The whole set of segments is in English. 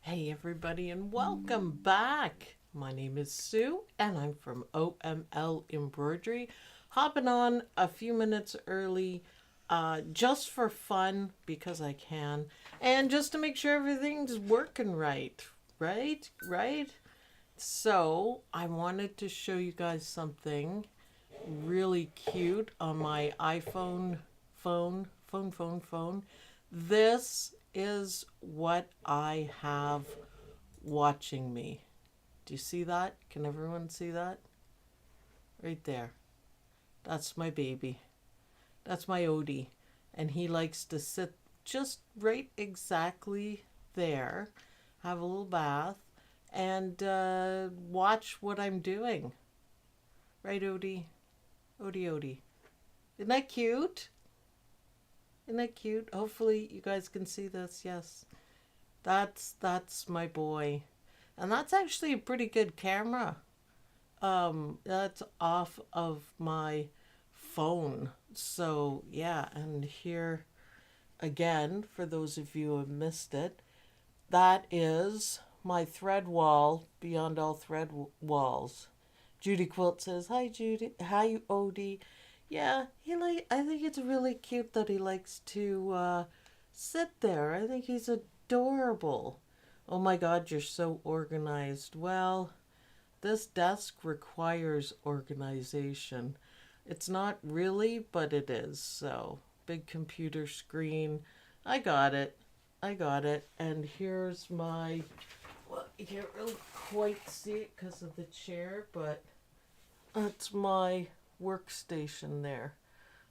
Hey everybody and welcome back. My name is Sue and I'm from OML Embroidery. Hopping on a few minutes early just for fun because I can and just to make sure everything's working right. So I wanted to show you guys something really cute on my iPhone phone. This is what I have watching me. Do you see that? Can everyone see that? Right there. That's my baby. That's my Odie. And he likes to sit just right exactly there, have a little bath, and watch what I'm doing. Right, Odie? Odie. Isn't that cute? Isn't that cute? Hopefully you guys can see this. Yes. That's my boy. And that's actually a pretty good camera. That's off of my phone. So yeah, and here again, for those of you who have missed it, that is my thread wall beyond all thread walls. Judy Quilt says, "Hi Judy, hi Odie." Yeah, I think it's really cute that he likes to sit there. I think he's adorable. Oh my God, you're so organized. Well, this desk requires organization. It's not really, but it is. So, big computer screen. I got it. And here's my, well, you can't really quite see it because of the chair, but that's my workstation there.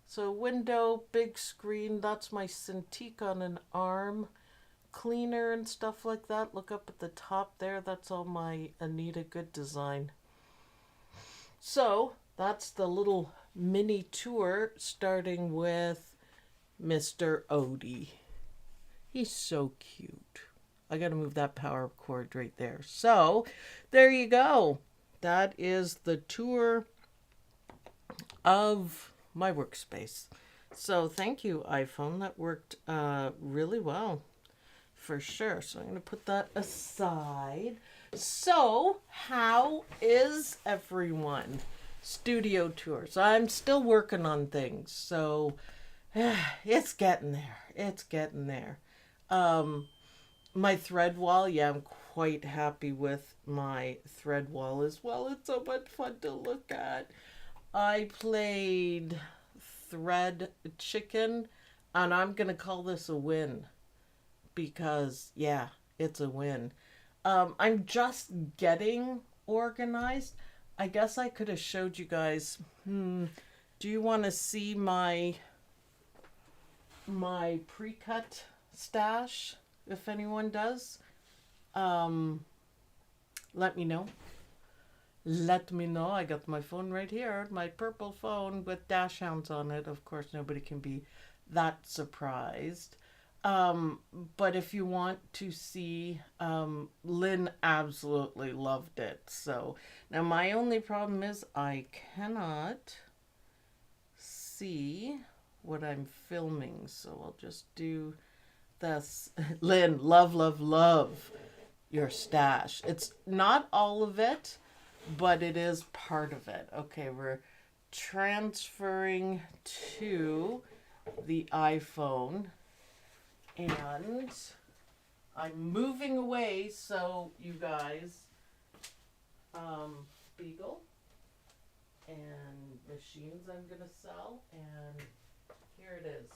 So window, big screen, that's my Cintiq on an arm, cleaner and stuff like that. Look up at the top there, that's all my Anita Good design. So that's the little mini tour starting with Mr. Odie. He's so cute. I gotta move that power cord right there. So there you go. That is the tour of my workspace. So thank you, iPhone. That worked really well for sure. So I'm going to put that aside. So how is everyone? Studio tours. I'm still working on things. So it's getting there. My thread wall, yeah, I'm quite happy with my thread wall as well. It's so much fun to look at. I played Thread Chicken, and I'm going to call this a win because, yeah, it's a win. I'm just getting organized. I guess I could have showed you guys. Do you want to see my pre-cut stash, if anyone does? Let me know. I got my phone right here, my purple phone with dash hounds on it. Of course, nobody can be that surprised. But if you want to see, Lynn absolutely loved it. So now my only problem is I cannot see what I'm filming. So I'll just do this. Lynn, love your stash. It's not all of it, but it is part of it. Okay, we're transferring to the iPhone and I'm moving away so you guys Beagle and machines I'm gonna sell, and here it is.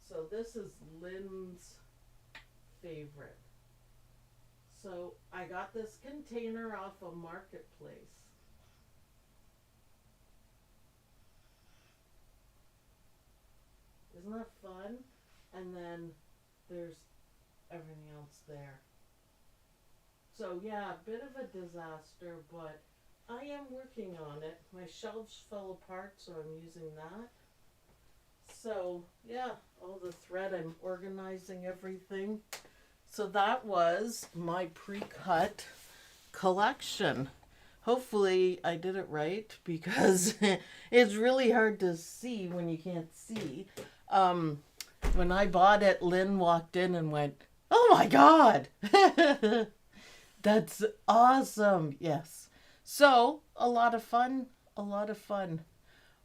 So this is Lynn's favorite. So I got this container off a marketplace. Isn't that fun? And then there's everything else there. So yeah, a bit of a disaster, but I am working on it. My shelves fell apart, so I'm using that. So yeah, all the thread, I'm organizing everything. So that was my pre-cut collection. Hopefully I did it right because it's really hard to see when you can't see. When I bought it, Lynn walked in and went, Oh my God. That's awesome. Yes. So, a lot of fun. A lot of fun.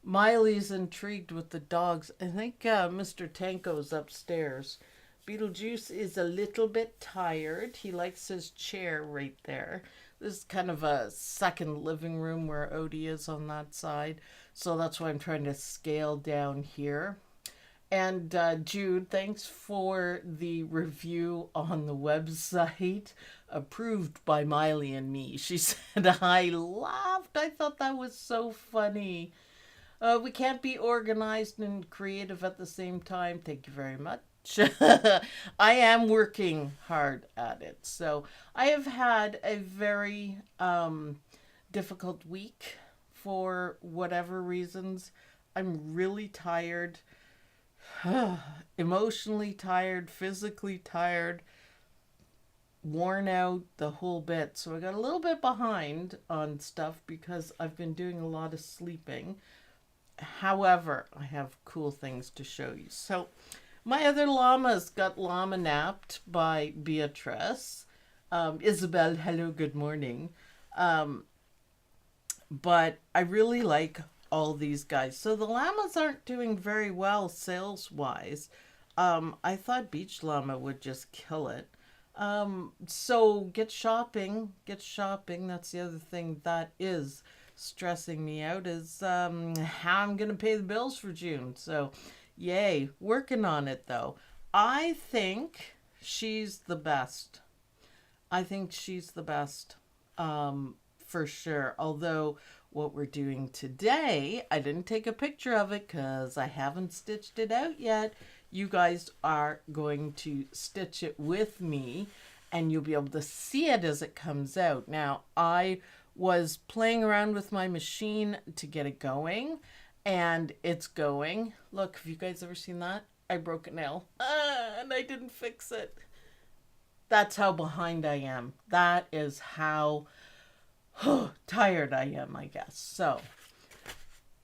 Miley's intrigued with the dogs. I think Mr. Tanko's upstairs. Beetlejuice is a little bit tired. He likes his chair right there. This is kind of a second living room where Odie is on that side. So that's why I'm trying to scale down here. And Jude, thanks for the review on the website, approved by Miley and me. She said, I laughed. I thought that was so funny. We can't be organized and creative at the same time. Thank you very much. I am working hard at it. So I have had a very difficult week for whatever reasons. I'm really tired, emotionally tired, physically tired, worn out, the whole bit. So I got a little bit behind on stuff because I've been doing a lot of sleeping. However, I have cool things to show you. So my other llamas got llama napped by Beatrice. Isabel, hello, good morning. But I really like all these guys. So the llamas aren't doing very well sales-wise. I thought beach llama would just kill it. So get shopping. That's the other thing that is stressing me out, is how I'm going to pay the bills for June. So yay, working on it though. I think she's the best. For sure. Although what we're doing today, I didn't take a picture of it because I haven't stitched it out yet. You guys are going to stitch it with me and you'll be able to see it as it comes out. Now, I was playing around with my machine to get it going, and it's going. Look, have you guys ever seen that? I broke a nail and I didn't fix it. That's how behind I am. That is how tired I am, I guess. So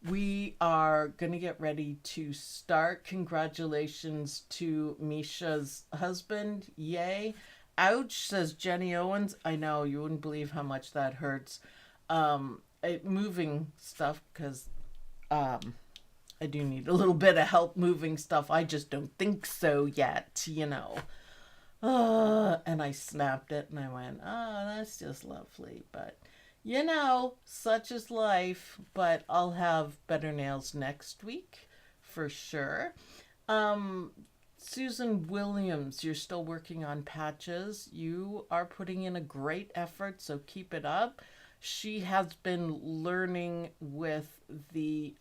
we are going to get ready to start. Congratulations to Misha's husband. Yay. Ouch, says Jenny Owens. I know, you wouldn't believe how much that hurts. Moving stuff, because I do need a little bit of help moving stuff. I just don't think so yet, you know. And I snapped it and I went, oh, that's just lovely. But, you know, such is life. But I'll have better nails next week for sure. Susan Williams, you're still working on patches. You are putting in a great effort, so keep it up. She has been learning with the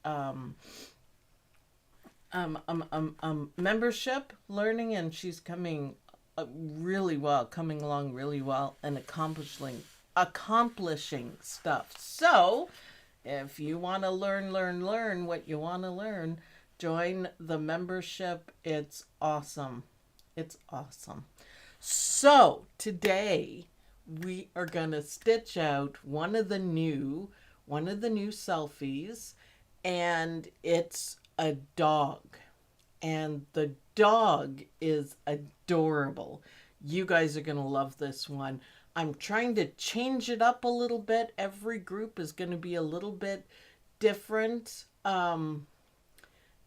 membership learning, and she's coming along really well and accomplishing stuff. So if you want to learn what you want to learn, join the membership. It's awesome. So today we are gonna stitch out one of the new selfies, and it's a dog, and the dog is adorable. You guys are gonna love this one. I'm trying to change it up a little bit. Every group is going to be a little bit different.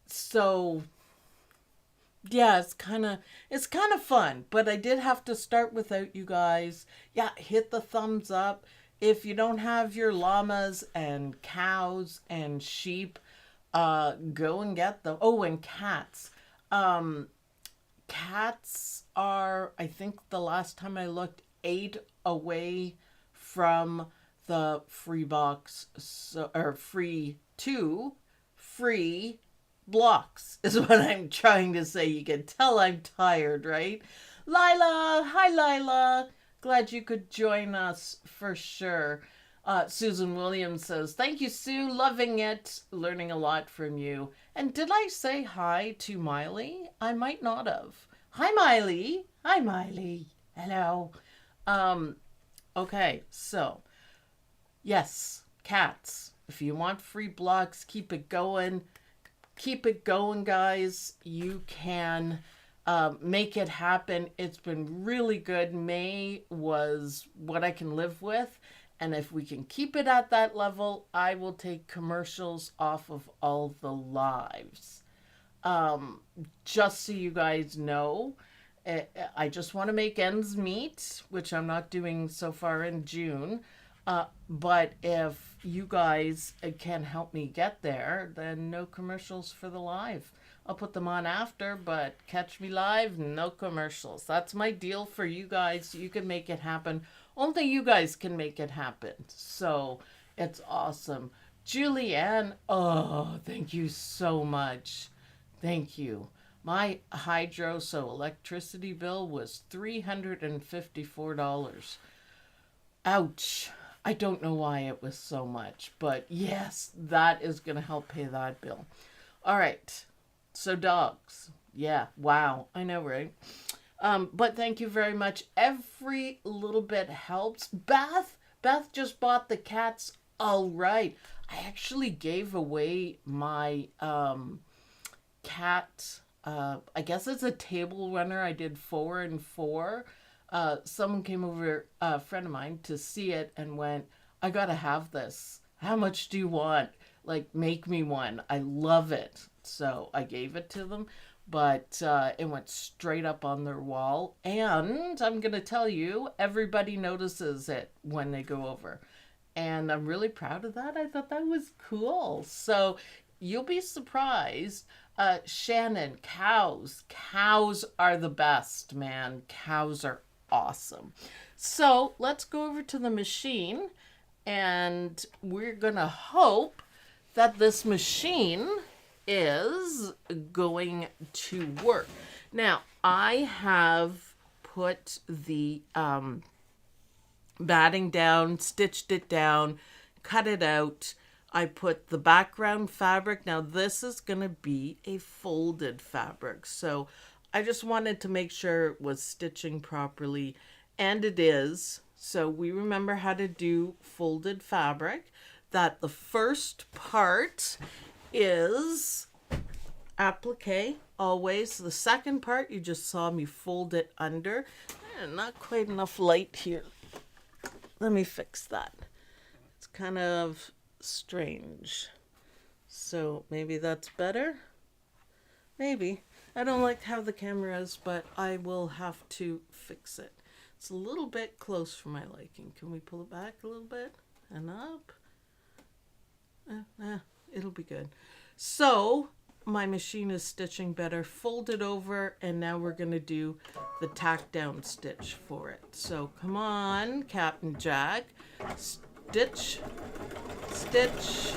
So yeah, it's kind of fun, but I did have to start without you guys. Yeah, hit the thumbs up. If you don't have your llamas and cows and sheep, go and get them. Oh, and cats. Cats are, I think the last time I looked, 8 away from the free box, free blocks is what I'm trying to say. You can tell I'm tired, right? Lila, hi Lila. Glad you could join us for sure. Susan Williams says, thank you, Sue. Loving it. Learning a lot from you. And did I say hi to Miley? I might not have. Hi, Miley. Hi, Miley. Hello. Okay, so yes, cats. If you want free blocks, keep it going. Keep it going, guys. You can make it happen. It's been really good. May was what I can live with. And if we can keep it at that level, I will take commercials off of all the lives. Just so you guys know, I just want to make ends meet, which I'm not doing so far in June. But if you guys can help me get there, then no commercials for the live. I'll put them on after, but catch me live, no commercials. That's my deal for you guys. You can make it happen. Only you guys can make it happen. So it's awesome. Julianne, oh, thank you so much. Thank you. My hydro, so electricity bill was $354. Ouch. I don't know why it was so much, but yes, that is going to help pay that bill. All right. So dogs. Yeah. Wow. I know, right? But thank you very much. Every little bit helps. Beth just bought the cats. All right. I actually gave away my cat. I guess it's a table runner. I did 4 and 4. Someone came over, a friend of mine, to see it and went, I gotta have this. How much do you want? Like, make me one. I love it. So I gave it to them, but it went straight up on their wall. And I'm gonna tell you, everybody notices it when they go over. And I'm really proud of that. I thought that was cool. So you'll be surprised. Shannon, cows. Cows are the best, man. Cows are awesome. So let's go over to the machine, and we're gonna hope that this machine is going to work. Now, I have put the batting down, stitched it down, cut it out. I put the background fabric. Now, this is going to be a folded fabric, so I just wanted to make sure it was stitching properly, and it is. So we remember how to do folded fabric, that the first part is applique, always. The second part, you just saw me fold it under. Not quite enough light here. Let me fix that. It's kind of strange. So maybe that's better. Maybe. I don't like how the camera is, but I will have to fix it. It's a little bit close for my liking. Can we pull it back a little bit and up? It'll be good. So my machine is stitching better. Fold it over, and now we're going to do the tack down stitch for it. So come on, Captain Jack. Stitch, stitch.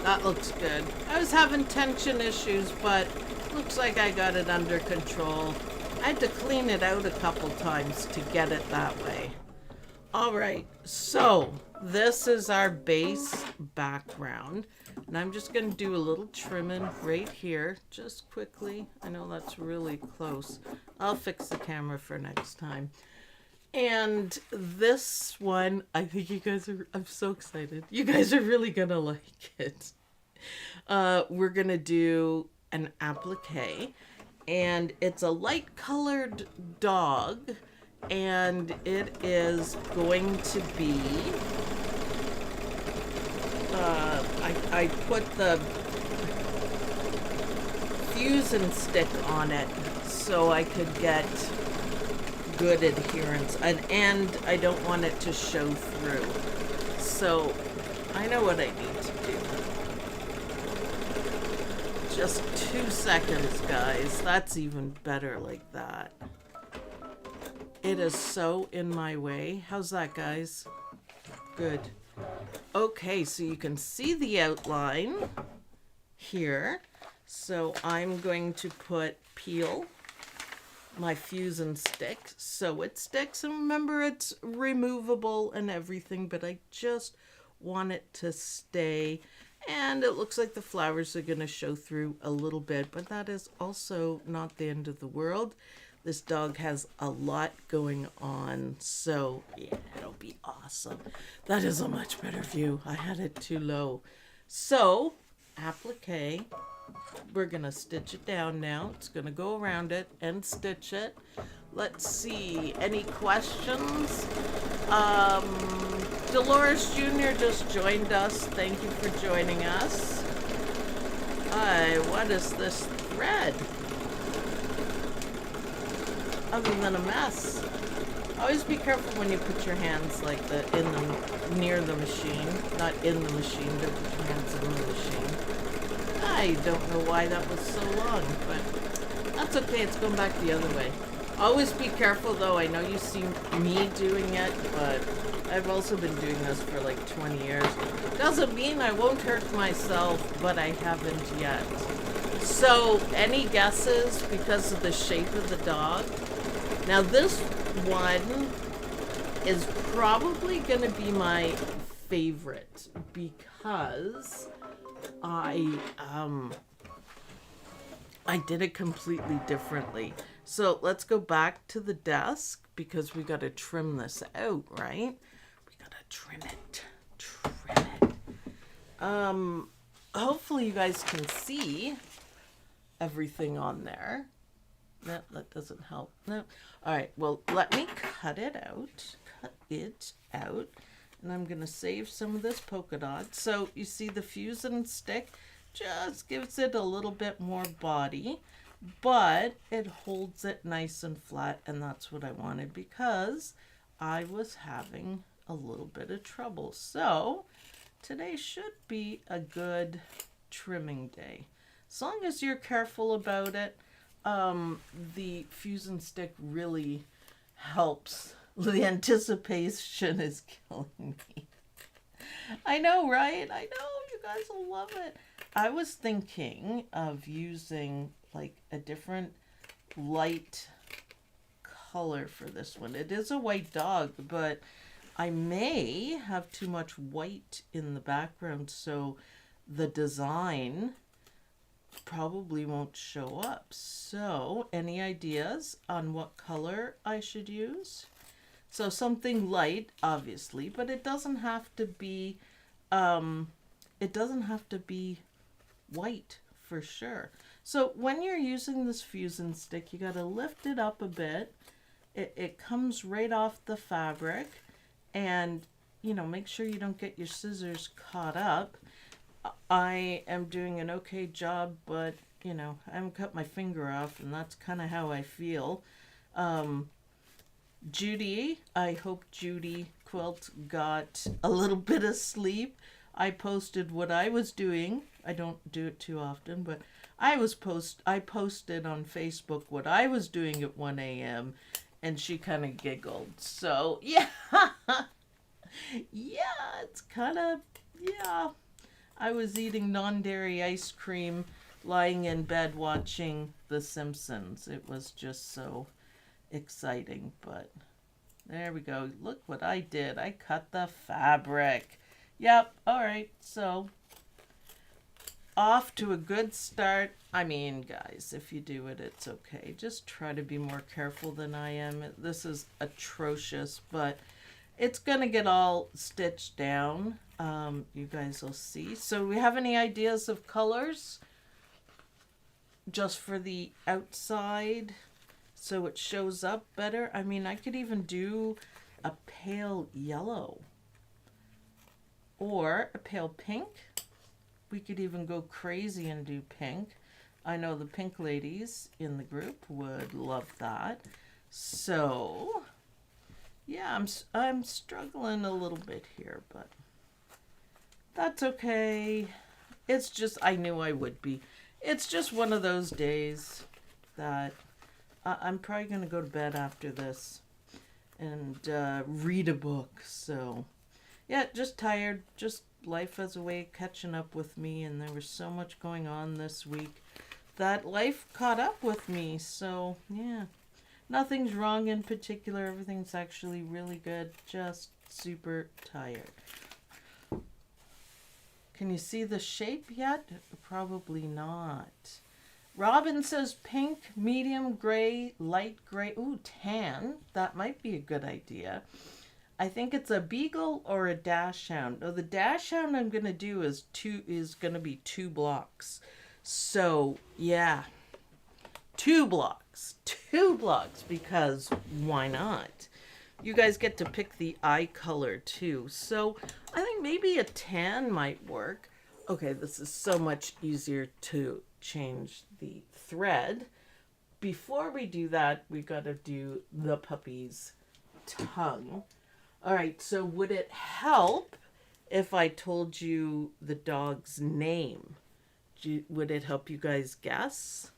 That looks good. I was having tension issues, but looks like I got it under control. I had to clean it out a couple times to get it that way. All right, so this is our base background, and I'm just going to do a little trimming right here, just quickly. I know that's really close. I'll fix the camera for next time. And this one, I think you guys are, I'm so excited. You guys are really going to like it. We're going to do an applique, and it's a light colored dog, and it is going to be, I put the fuse and stick on it so I could get good adherence, and I don't want it to show through. So I know what I need to do. Just 2 seconds, guys. That's even better like that. It is so in my way. How's that, guys? Good. Okay, so you can see the outline here. So I'm going to peel my fuse and stick so it sticks. And remember, it's removable and everything, but I just want it to stay. And it looks like the flowers are going to show through a little bit, but that is also not the end of the world. This dog has a lot going on, so yeah, it'll be awesome. That is a much better view. I had it too low. So applique. We're gonna stitch it down now. It's gonna go around it and stitch it. Let's see, any questions? Dolores Jr. just joined us. Thank you for joining us. What is this thread? Other than a mess. Always be careful when you put your hands like near the machine. Not in the machine, but put your hands in the machine. I don't know why that was so long, but that's okay. It's going back the other way. Always be careful though. I know you see me doing it, but I've also been doing this for like 20 years. Doesn't mean I won't hurt myself, but I haven't yet. So, any guesses because of the shape of the dog? Now this one is probably going to be my favorite because I did it completely differently. So let's go back to the desk because we got to trim this out, right? We got to trim it. Hopefully you guys can see everything on there. No, that doesn't help. No. All right, well, let me cut it out. And I'm going to save some of this polka dot. So you see the fuse and stick just gives it a little bit more body, but it holds it nice and flat, and that's what I wanted because I was having a little bit of trouble. So today should be a good trimming day. As long as you're careful about it. The fuse and stick really helps. The anticipation is killing me. I know, right? I know, you guys will love it. I was thinking of using like a different light color for this one. It is a white dog, but I may have too much white in the background, so the design probably won't show up. So, any ideas on what color I should use? So something light, obviously, but it doesn't have to be white for sure. So when you're using this fuse and stick, you got to lift it up a bit. It comes right off the fabric, and you know, make sure you don't get your scissors caught up. I am doing an okay job, but you know, I haven't cut my finger off, and that's kind of how I feel. Judy, I hope Judy Quilt got a little bit of sleep. I posted what I was doing. I don't do it too often, but I posted on Facebook what I was doing at 1 a.m. and she kind of giggled. So yeah, it's kind of, yeah. I was eating non-dairy ice cream, lying in bed watching The Simpsons. It was just so exciting, but there we go. Look what I did. I cut the fabric. Yep, all right, so off to a good start. I mean, guys, if you do it, it's okay. Just try to be more careful than I am. This is atrocious, but it's going to get all stitched down. You guys will see. So we have any ideas of colors? Just for the outside, so it shows up better. I mean, I could even do a pale yellow or a pale pink. We could even go crazy and do pink. I know the pink ladies in the group would love that. So yeah, I'm struggling a little bit here, but that's okay. It's just, I knew I would be. It's just one of those days that I'm probably going to go to bed after this and read a book. So yeah, just tired. Just life has a way of catching up with me, and there was so much going on this week that life caught up with me. So yeah, nothing's wrong in particular. Everything's actually really good. Just super tired. Can you see the shape yet? Probably not. Robin says pink, medium gray, light gray. Ooh, tan. That might be a good idea. I think it's a beagle or a dachshund. No, the dachshund I'm gonna do is gonna be 2 blocks. So yeah, 2 blocks, 2 blocks, because why not? You guys get to pick the eye color too. So I think maybe a tan might work. Okay, this is so much easier to change the thread. Before we do that, we gotta do the puppy's tongue. All right, so would it help if I told you the dog's name? Would it help you guys guess?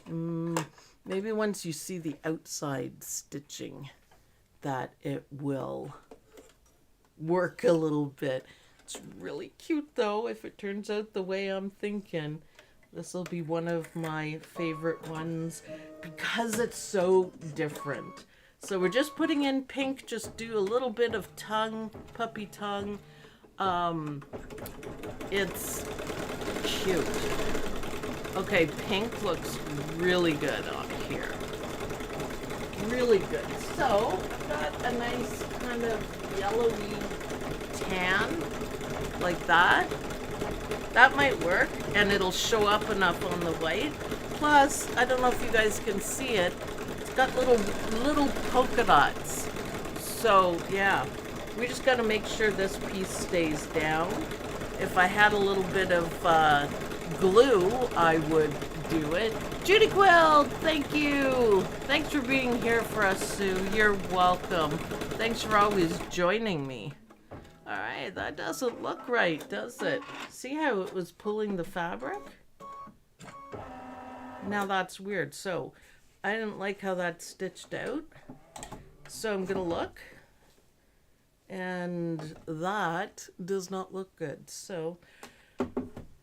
Maybe once you see the outside stitching, that it will work a little bit. It's really cute though, if it turns out the way I'm thinking. This will be one of my favorite ones because it's so different. So we're just putting in pink, just do a little bit of tongue, puppy tongue. It's cute. Okay, pink looks really good on here. Really good. So, got a nice kind of yellowy tan, like that. That might work, and it'll show up enough on the white. Plus, I don't know if you guys can see it, it's got little polka dots. So yeah, we just got to make sure this piece stays down. If I had a little bit of glue, I would do it. Judy Quilt, thank you. Thanks for being here for us, Sue. You're welcome. Thanks for always joining me. All right, that doesn't look right, does it? See how it was pulling the fabric? Now that's weird. So I didn't like how that stitched out. So I'm gonna look. And that does not look good. So,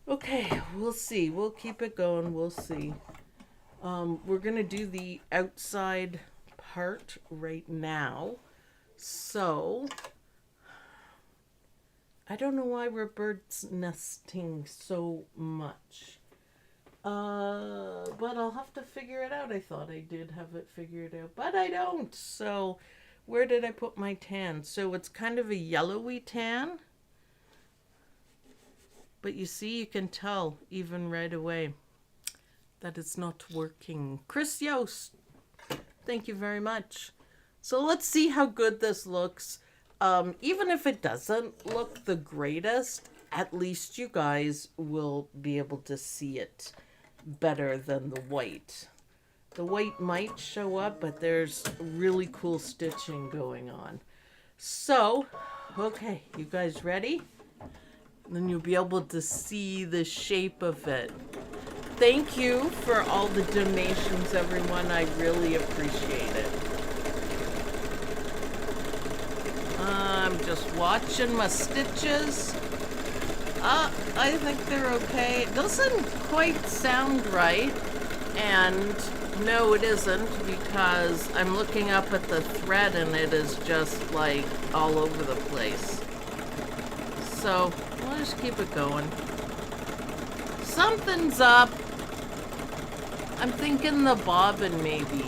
okay, we'll see. We'll keep it going. We'll see. We're gonna do the outside part right now. So I don't know why we're bird's nesting so much. But I'll have to figure it out. I thought I did have it figured out, but I don't. So where did I put my tan? So it's kind of a yellowy tan. But you see, you can tell even right away that it's not working. Chris Yost, thank you very much. So let's see how good this looks. Even if it doesn't look the greatest, at least you guys will be able to see it better than the white. The white might show up, but there's really cool stitching going on. So, okay, you guys ready? Then you'll be able to see the shape of it. Thank you for all the donations, everyone. I really appreciate it. I'm just watching my stitches. I think they're okay. It doesn't quite sound right. And no, it isn't, because I'm looking up at the thread and it is just like all over the place. So we'll just keep it going. Something's up. I'm thinking the bobbin maybe.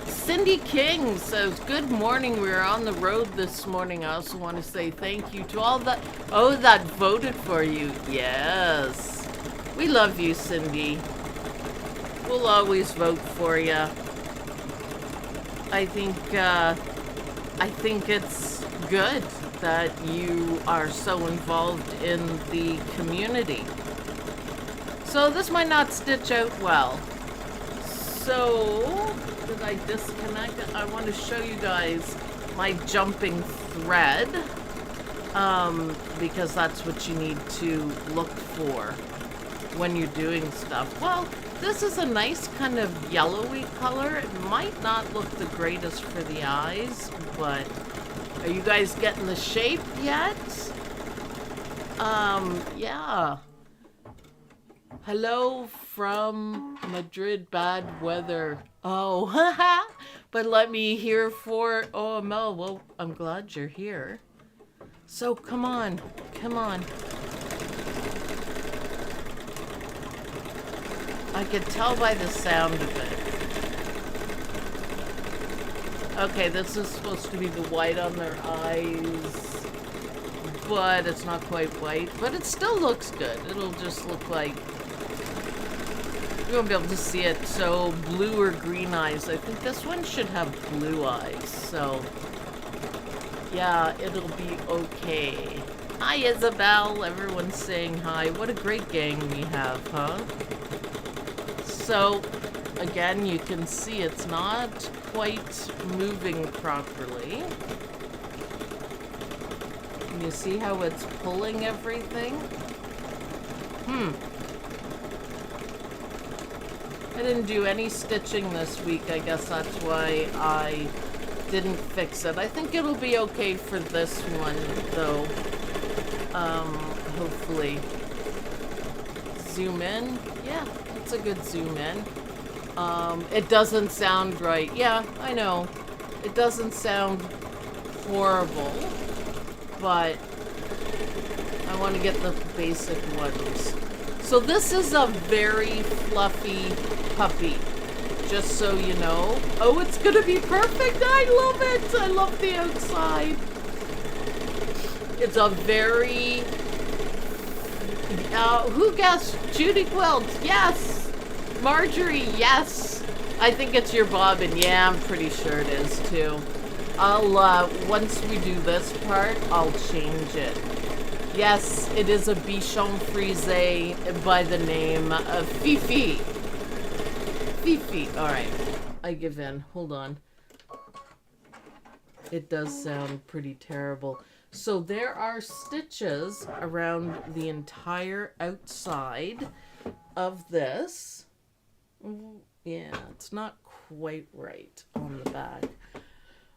Cindy King says, good morning. We were on the road this morning. I also want to say thank you to all that voted for you. Yes. We love you, Cindy. We'll always vote for you. I think it's good that you are so involved in the community. So this might not stitch out well. So, did I disconnect it? I want to show you guys my jumping thread, because that's what you need to look for when you're doing stuff. Well, this is a nice kind of yellowy color. It might not look the greatest for the eyes, but are you guys getting the shape yet? Yeah. Hello from Madrid, bad weather. Oh, haha. But let me hear for OML. Well, I'm glad you're here. So come on, come on. I could tell by the sound of it. Okay, this is supposed to be the white on their eyes, but it's not quite white, but it still looks good. It'll just look like, you won't be able to see it, so blue or green eyes. I think this one should have blue eyes, so yeah, it'll be okay. Hi, Isabel. Everyone's saying hi. What a great gang we have, huh? So, again, you can see it's not quite moving properly. Can you see how it's pulling everything? I didn't do any stitching this week. I guess that's why I didn't fix it. I think it'll be okay for this one, though. Hopefully. Zoom in. Yeah, it's a good zoom in. It doesn't sound right. Yeah, I know. It doesn't sound horrible, but I want to get the basic ones. So this is a very fluffy puppy, just so you know. Oh, it's gonna be perfect. I love it. I love the outside. It's a very, who guessed? Judy Quilt, yes. Marjorie, yes. I think it's your bobbin. Yeah, I'm pretty sure it is too. I'll, once we do this part, I'll change it. Yes, it is a Bichon Frise by the name of Fifi. Fifi. Alright, I give in. Hold on. It does sound pretty terrible. So there are stitches around the entire outside of this. Yeah, it's not quite right on the back.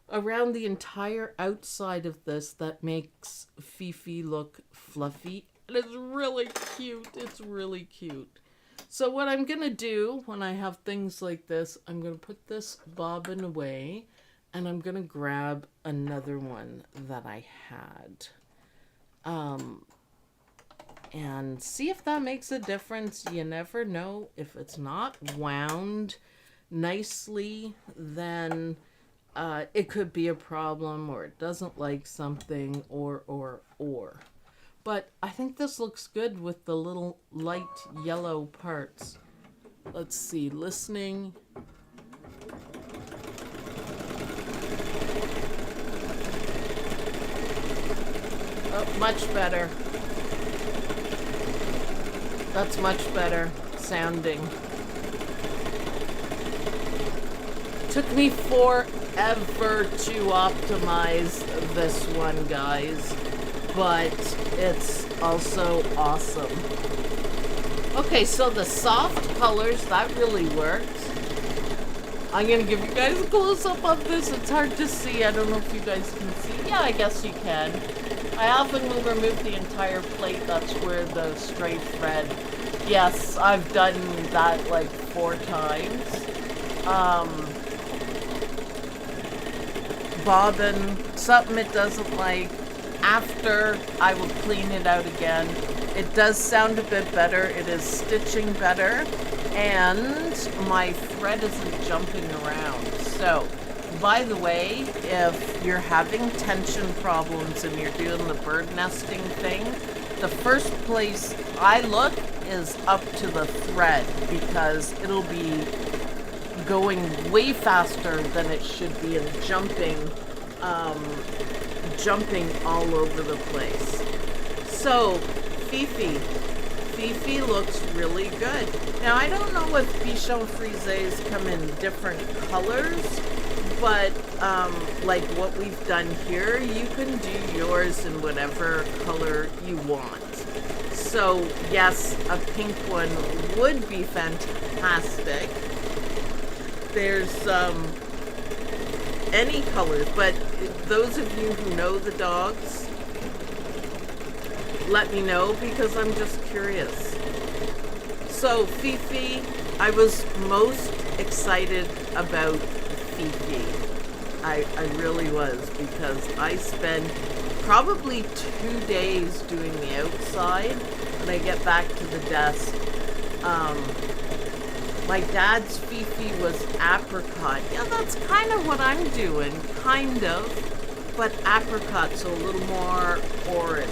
Around the entire outside of this that makes Fifi look fluffy. And it's really cute. It's really cute. So what I'm going to do when I have things like this, I'm going to put this bobbin away. And I'm going to grab another one that I had. And see if that makes a difference. You never know. If it's not wound nicely, then it could be a problem, or it doesn't like something, or. But I think this looks good with the little light yellow parts. Let's see. Listening. Oh, much better. That's much better sounding. Took me forever to optimize this one, guys, but it's also awesome. Okay, so the soft colors, that really worked. I'm gonna give you guys a close-up of this. It's hard to see. I don't know if you guys can see. Yeah, I guess you can. I often will remove the entire plate. That's where the stray thread. Yes, I've done that like 4 times. Bobbin, something it doesn't like. After, I will clean it out again. It does sound a bit better. It is stitching better. And my thread isn't jumping around. So, by the way, if you're having tension problems and you're doing the bird nesting thing, the first place I look is up to the thread, because it'll be going way faster than it should be and jumping all over the place. So, Fifi looks really good. Now, I don't know if Bichon Frises come in different colors, but like what we've done here, you can do yours in whatever color you want. So, yes, a pink one would be fantastic. There's any colors, but those of you who know the dogs, let me know, because I'm just curious. So Fifi, I was most excited about Fifi. I really was, because I spent probably 2 days doing the outside. When I get back to the desk, My dad's Fifi was apricot. Yeah, that's kind of what I'm doing, kind of. But apricot, so a little more orange.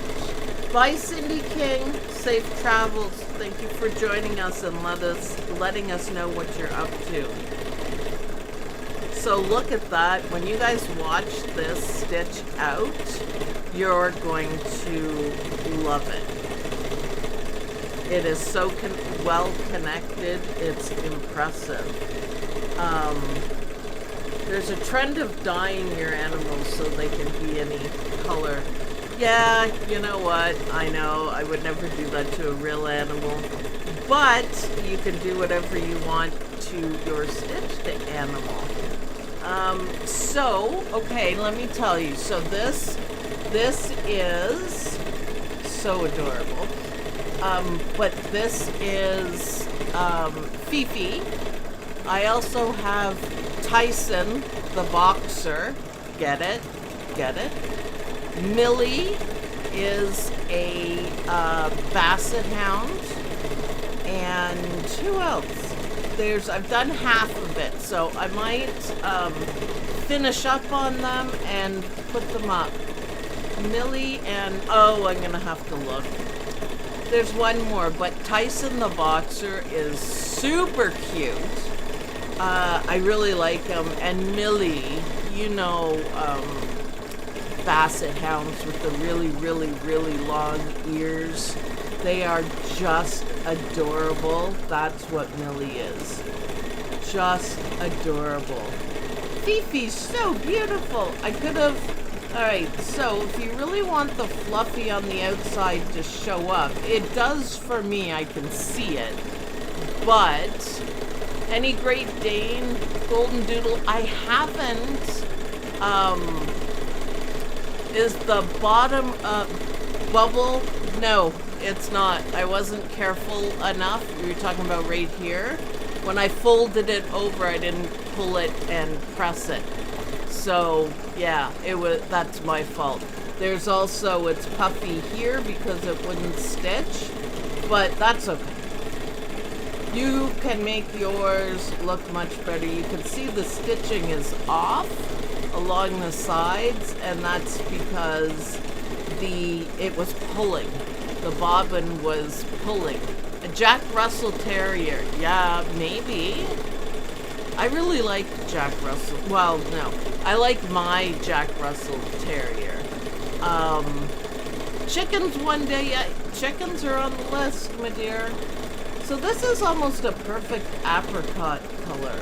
Bye, Cindy King. Safe travels. Thank you for joining us and letting us know what you're up to. So look at that. When you guys watch this stitch out, you're going to love it. It is so well connected. It's impressive. There's a trend of dyeing your animals so they can be any color. Yeah, you know what? I know I would never do that to a real animal, but you can do whatever you want to your stitched animal. So, okay, let me tell you. So this is so adorable. But this is Fifi. I also have Tyson, the boxer. Get it? Get it? Millie is a basset hound. And who else? I've done half of it, so I might finish up on them and put them up. Millie and, oh, I'm gonna have to look. There's one more, but Tyson the boxer is super cute. I really like him. And Millie, you know, basset hounds with the really, really, really long ears. They are just adorable. That's what Millie is. Just adorable. Fifi's so beautiful. I could have... Alright, so if you really want the fluffy on the outside to show up, it does for me, I can see it. But, any Great Dane, Golden Doodle, I haven't, is the bottom bubble? No, it's not. I wasn't careful enough. We were talking about right here. When I folded it over, I didn't pull it and press it. So, yeah, that's my fault. There's also, it's puffy here because it wouldn't stitch, but that's okay. You can make yours look much better. You can see the stitching is off along the sides, and that's because it was pulling. The bobbin was pulling. A Jack Russell Terrier, yeah, maybe. I really like Jack Russell. Well, no. I like my Jack Russell Terrier. Chickens one day. Yeah, chickens are on the list, my dear. So this is almost a perfect apricot color.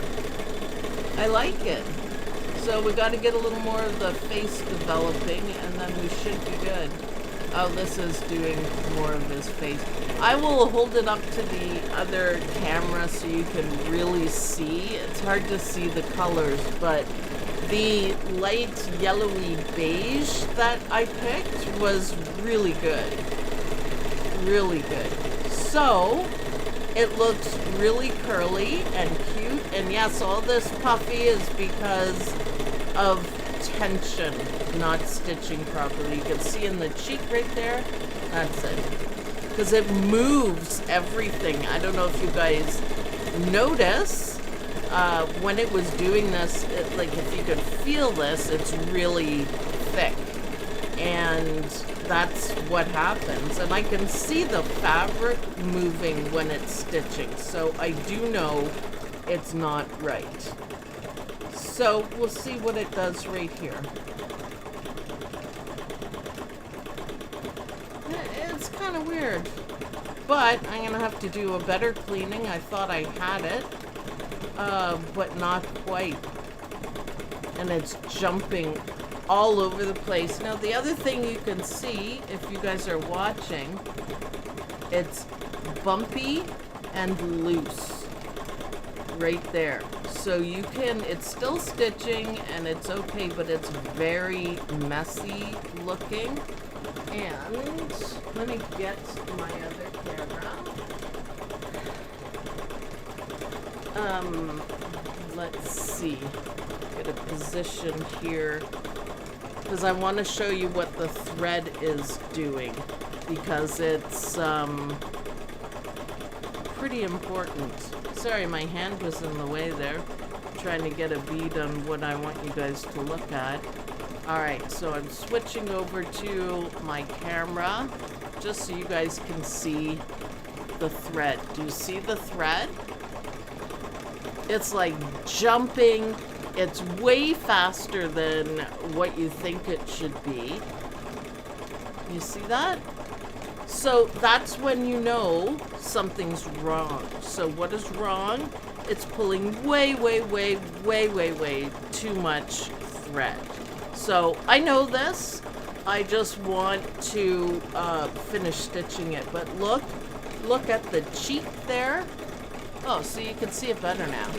I like it. So we got to get a little more of the face developing, and then we should be good. Oh, this is doing more of his face. I will hold it up to the other camera so you can really see. It's hard to see the colors, but the light yellowy beige that I picked was really good. Really good. So, it looks really curly and cute. And yes, all this puffy is because of tension, not stitching properly. You can see in the cheek right there, that's it. Because it moves everything. I don't know if you guys notice when it was doing this, like if you could feel this, it's really thick. And that's what happens. And I can see the fabric moving when it's stitching. So I do know it's not right. So we'll see what it does right here. It's kind of weird, but I'm gonna have to do a better cleaning. I thought I had it, but not quite. And it's jumping all over the place. Now the other thing you can see, if you guys are watching, it's bumpy and loose right there. So you can, it's still stitching and it's okay, but it's very messy looking. And let me get my other camera. Let's see, get a position here, because I want to show you what the thread is doing, because it's pretty important. sorry, my hand was in the way there, trying to get a bead on what I want you guys to look at. Alright, so I'm switching over to my camera, just so you guys can see the thread. Do you see the thread? It's like jumping. It's way faster than what you think it should be. You see that? So that's when you know something's wrong. So what is wrong? It's pulling way too much thread. So I know this. I just want to finish stitching it. But look at the cheek there. Oh, so you can see it better now.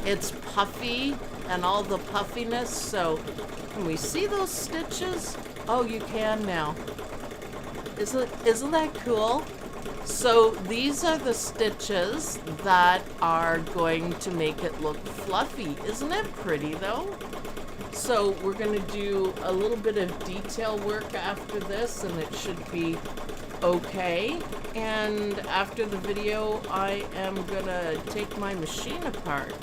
It's puffy and all the puffiness. So can we see those stitches? Oh, you can now. Isn't that cool? So these are the stitches that are going to make it look fluffy. Isn't it pretty though? So we're going to do a little bit of detail work after this, and it should be okay. And after the video, I am going to take my machine apart.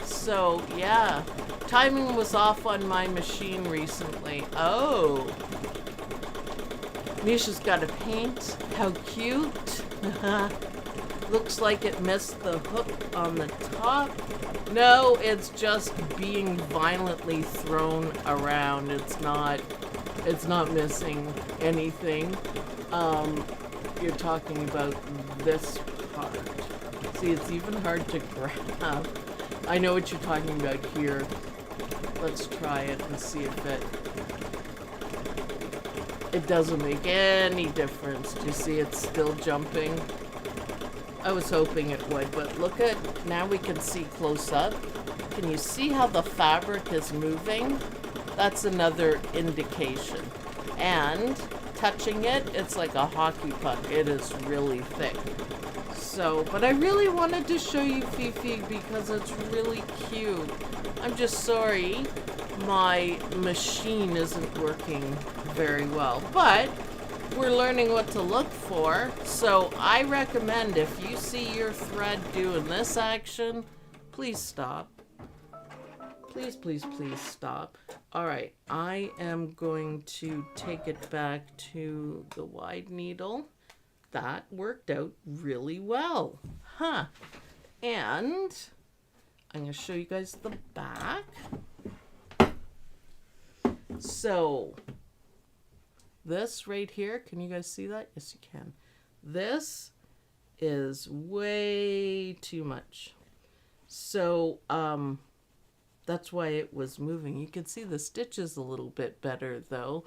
So yeah, timing was off on my machine recently. Oh, Misha's got a paint. How cute. Looks like it missed the hook on the top. No, it's just being violently thrown around. It's not missing anything. You're talking about this part. See, it's even hard to grab. I know what you're talking about here. Let's try it and see if it doesn't make any difference. Do you see it's still jumping? I was hoping it would, but look at, now we can see close up. Can you see how the fabric is moving? That's another indication. And touching it, it's like a hockey puck. It is really thick. So, but I really wanted to show you Fifi because it's really cute. I'm just sorry my machine isn't working very well, but we're learning what to look for. So I recommend, if you see your thread doing this action, please stop. Please stop. All right, I am going to take it back to the wide needle. That worked out really well, huh? And I'm going to show you guys the back. So this right here, can you guys see that? Yes, you can. This is way too much. So that's why it was moving. You can see the stitches a little bit better though.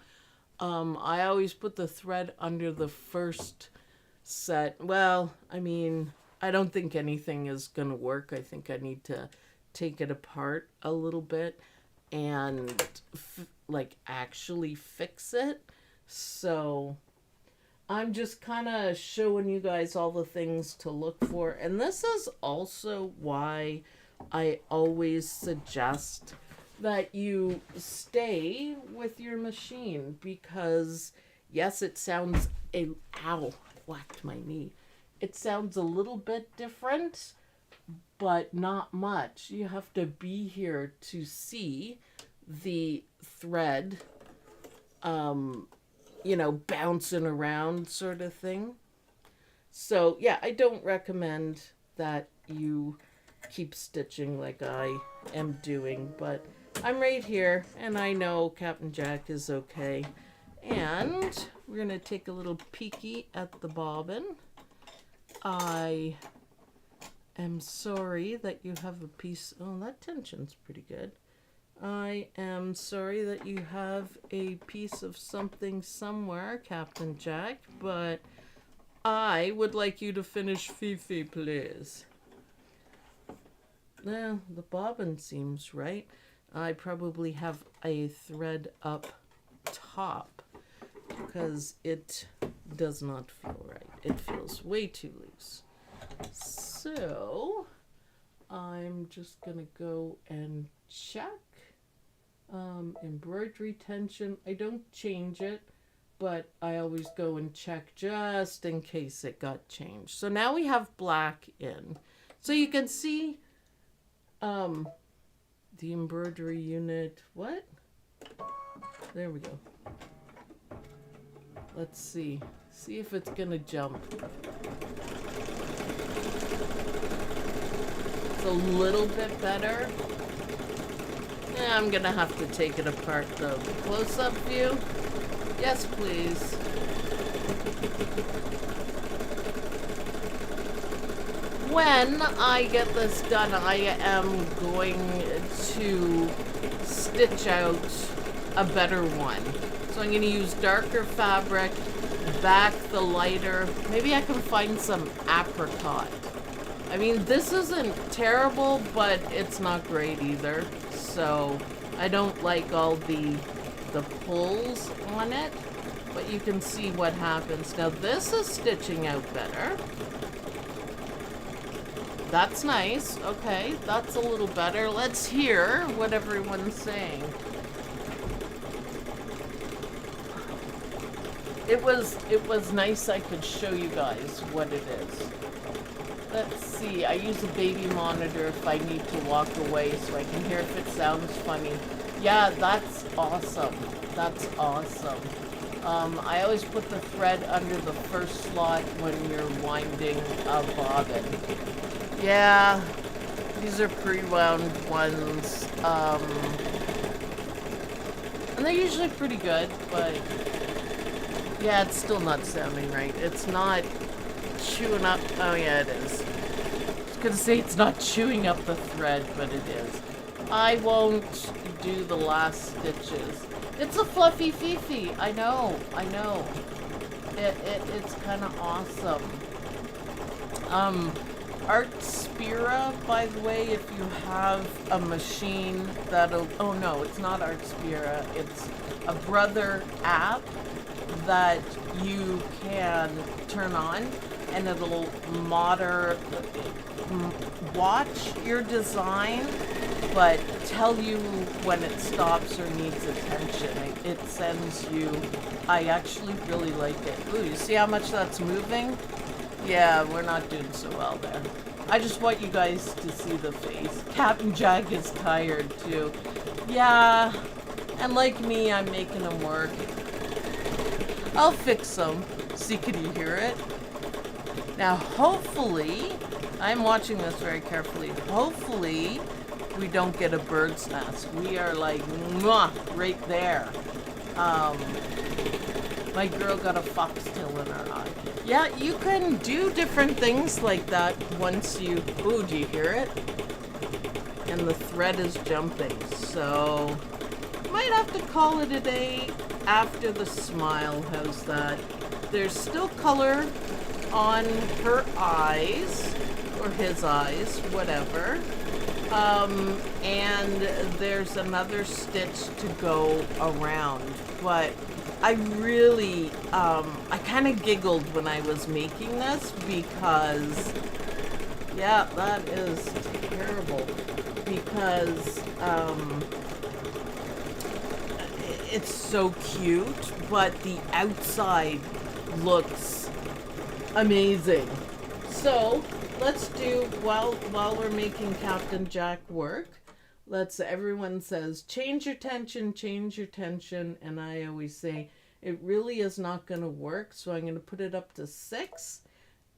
I always put the thread under the first set. Well, I mean, I don't think anything is gonna work. I think I need to take it apart a little bit and like actually fix it. So I'm just kind of showing you guys all the things to look for. And this is also why I always suggest that you stay with your machine, because yes, it sounds ow, whacked my knee. It sounds a little bit different, but not much. You have to be here to see the thread, you know, bouncing around sort of thing. So yeah, I don't recommend that you keep stitching like I am doing, but I'm right here and I know Captain Jack is okay. And we're gonna take a little peeky at the bobbin. I am sorry that you have a piece. Oh, that tension's pretty good. I am sorry that you have a piece of something somewhere, Captain Jack, but I would like you to finish Fifi, please. Well, the bobbin seems right. I probably have a thread up top because it does not feel right. It feels way too loose. So I'm just gonna go and check. Embroidery tension, I don't change it, but I always go and check just in case it got changed. So now we have black in. So you can see the embroidery unit. What? There we go. Let's see. See if it's gonna jump. It's a little bit better. Yeah, I'm gonna have to take it apart though. Close-up view? Yes, please. When I get this done, I am going to stitch out a better one. So I'm going to use darker fabric, back the lighter. Maybe I can find some apricot. I mean, this isn't terrible, but it's not great either. So I don't like all the pulls on it, but you can see what happens. Now this is stitching out better. That's nice. Okay, that's a little better. Let's hear what everyone's saying. It was nice I could show you guys what it is. Let's see. I use a baby monitor if I need to walk away so I can hear if it sounds funny. Yeah, that's awesome. That's awesome. I always put the thread under the first slot when you're winding a bobbin. Yeah, these are pre-wound ones, and they're usually pretty good, but yeah, it's still not sounding right. It's not chewing up, oh yeah, it is. I was gonna say it's not chewing up the thread, but it is. I won't do the last stitches. It's a fluffy Fifi, I know. It's kind of awesome. Art Spira, by the way, if you have a machine that'll, oh no, it's not Art Spira, it's a brother app that you can turn on and it'll watch your design, but tell you when it stops or needs attention. It sends you, I actually really like it. Ooh, you see how much that's moving? Yeah, we're not doing so well there. I just want you guys to see the face. Captain Jack is tired too. Yeah, and like me, I'm making him work. I'll fix them. See, can you hear it? Now, hopefully, I'm watching this very carefully. Hopefully, we don't get a bird's nest. We are like, mwah, right there. My girl got a foxtail in her eye. Yeah, you can do different things like that once you... Ooh, do you hear it? And the thread is jumping. So, might have to call it a day after the smile. How's that? There's still color on her eyes, or his eyes, whatever. And there's another stitch to go around. But I really, I kind of giggled when I was making this because, yeah, that is terrible. Because, it's so cute, but the outside looks amazing. So, let's do, while we're making Captain Jack work, everyone says, change your tension, and I always say, it really is not going to work, so I'm going to put it up to 6,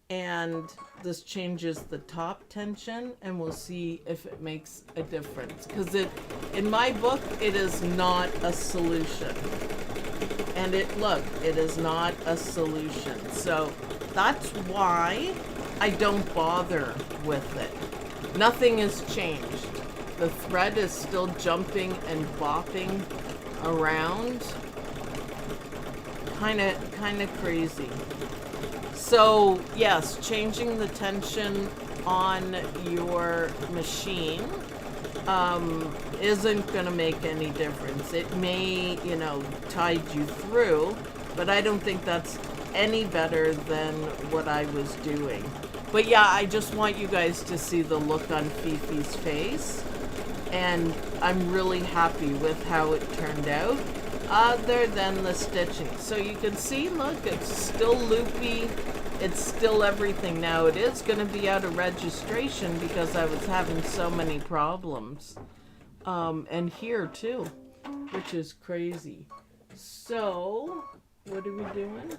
and this changes the top tension, and we'll see if it makes a difference, because in my book, it is not a solution, and it is not a solution, so that's why I don't bother with it. Nothing has changed. The thread is still jumping and bopping around. Kind of crazy. So, yes, changing the tension on your machine isn't going to make any difference. It may, tide you through, but I don't think that's any better than what I was doing. But yeah, I just want you guys to see the look on Fifi's face. And I'm really happy with how it turned out, other than the stitching. So you can see, look, it's still loopy. it's still everything. Now it is going to be out of registration because I was having so many problems. And here too, which is crazy. So, what are we doing?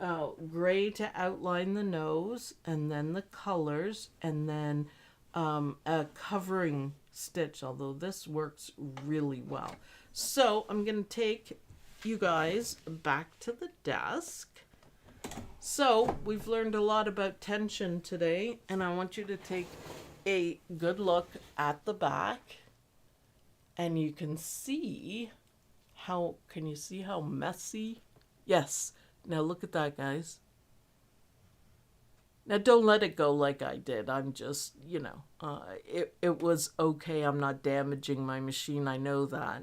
Oh, gray to outline the nose, and then the colors, and then a covering stitch, although this works really well. So I'm going to take you guys back to the desk. So we've learned a lot about tension today, and I want you to take a good look at the back, and you can see how messy? Yes. Now look at that, guys. Now don't let it go like I did. I'm just, it was okay. I'm not damaging my machine. I know that.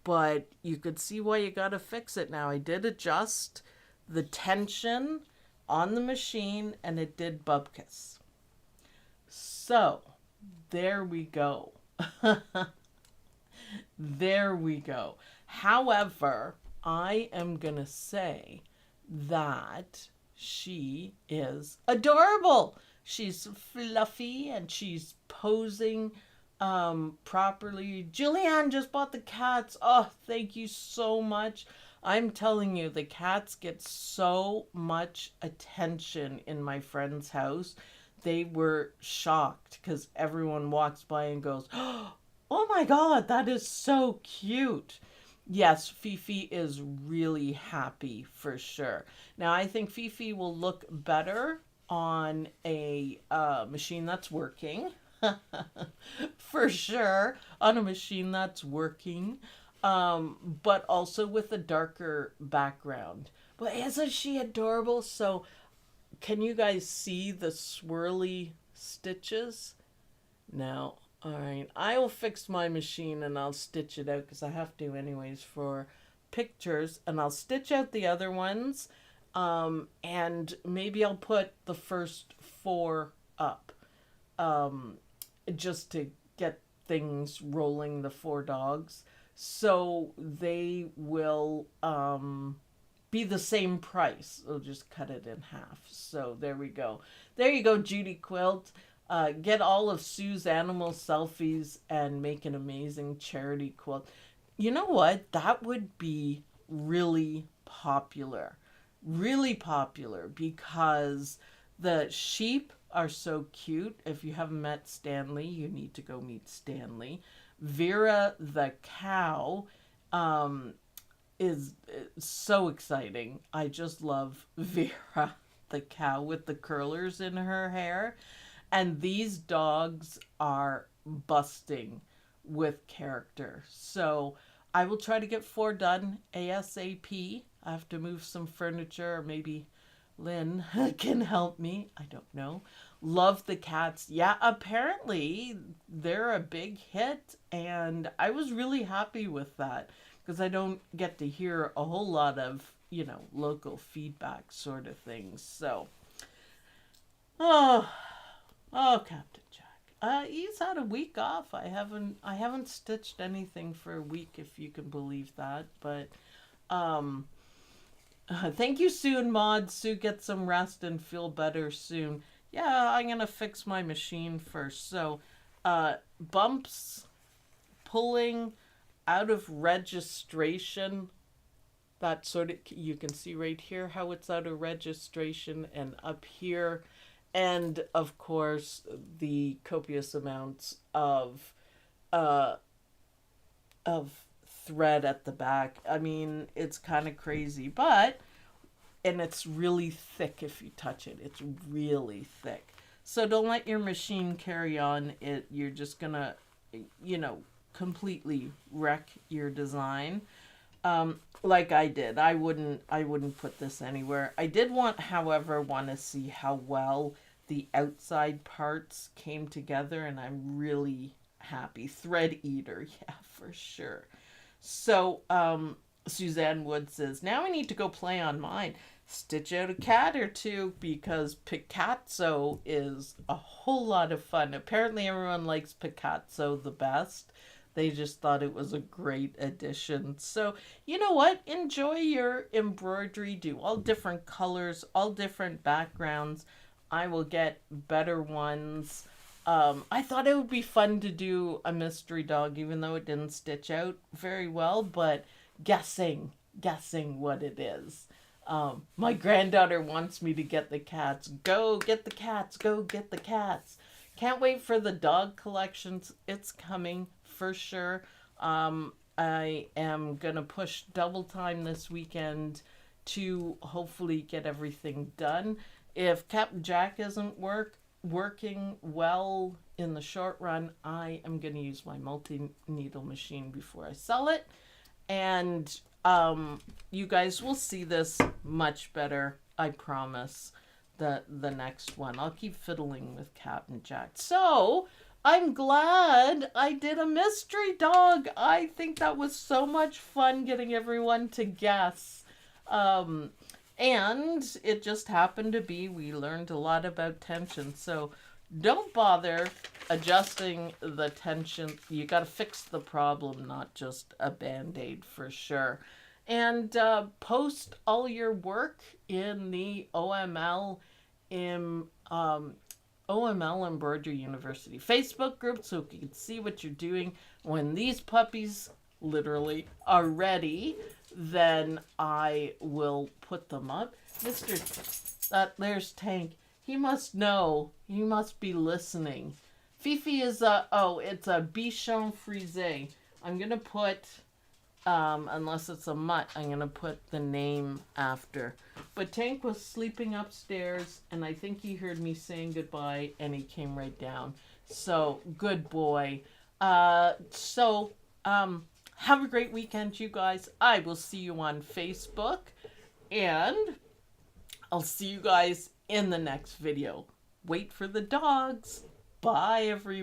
But you could see why you got to fix it now. I did adjust the tension on the machine, and it did bupkis. So there we go. There we go. However, I am going to say that she is adorable. She's fluffy and she's posing properly. Julianne just bought the cats. Oh, thank you so much. I'm telling you, the cats get so much attention in my friend's house. They were shocked because everyone walks by and goes, oh my God, that is so cute. Yes, Fifi is really happy for sure. Now, I think Fifi will look better on a machine that's working. For sure, on a machine that's working. But also with a darker background. But isn't she adorable? So, can you guys see the swirly stitches? Now, all right, I will fix my machine and I'll stitch it out because I have to anyways for pictures, and I'll stitch out the other ones, and maybe I'll put the first 4 up, just to get things rolling, the 4 dogs, so they will be the same price. I'll just cut it in half. So there we go. There you go, Judy Quilt. Get all of Sue's animal selfies and make an amazing charity quilt. You know what? That would be really popular. Really popular because the sheep are so cute. If you haven't met Stanley, you need to go meet Stanley. Vera the cow is so exciting. I just love Vera the cow with the curlers in her hair. And these dogs are busting with character. So I will try to get 4 done ASAP. I have to move some furniture, or maybe Lynn can help me. I don't know. Love the cats. Yeah, apparently they're a big hit. And I was really happy with that because I don't get to hear a whole lot of, local feedback sort of things. So, Oh, Captain Jack. He's had a week off. I haven't stitched anything for a week, if you can believe that. But thank you, Sue and Maud. Sue, get some rest and feel better soon. Yeah, I'm gonna fix my machine first. So, bumps, pulling out of registration. That sort of, you can see right here how it's out of registration, and up here. And, of course, the copious amounts of thread at the back. I mean, it's kind of crazy, and it's really thick if you touch it. It's really thick. So don't let your machine carry on. You're just going to, completely wreck your design. Like I did. I wouldn't put this anywhere. I did want to see how well the outside parts came together, and I'm really happy. Thread eater, yeah, for sure. So, Suzanne Wood says, now I need to go play on mine. Stitch out a cat or 2 because Picasso is a whole lot of fun. Apparently everyone likes Picasso the best. They just thought it was a great addition. So, you know what? Enjoy your embroidery. Do all different colors, all different backgrounds. I will get better ones. I thought it would be fun to do a mystery dog, even though it didn't stitch out very well, but guessing what it is. My granddaughter wants me to get the cats. Go get the cats. Go get the cats. Can't wait for the dog collections. It's coming for sure. I am going to push double time this weekend to hopefully get everything done. If Captain Jack isn't working well in the short run, I am going to use my multi-needle machine before I sell it. And you guys will see this much better, I promise, the next one. I'll keep fiddling with Captain Jack. So I'm glad I did a mystery dog. I think that was so much fun getting everyone to guess. And it just happened to be, we learned a lot about tension. So don't bother adjusting the tension. You got to fix the problem, not just a Band-Aid for sure. And post all your work in the OML Embroidery University Facebook group so you can see what you're doing. When these puppies literally are ready, then I will put them up. There's Tank. He must know. He must be listening. Fifi is it's a Bichon Frise. I'm going to put, unless it's a mutt, I'm going to put the name after. But Tank was sleeping upstairs, and I think he heard me saying goodbye, and he came right down. So, good boy. Have a great weekend, you guys. I will see you on Facebook, and I'll see you guys in the next video. Wait for the dogs. Bye, everyone.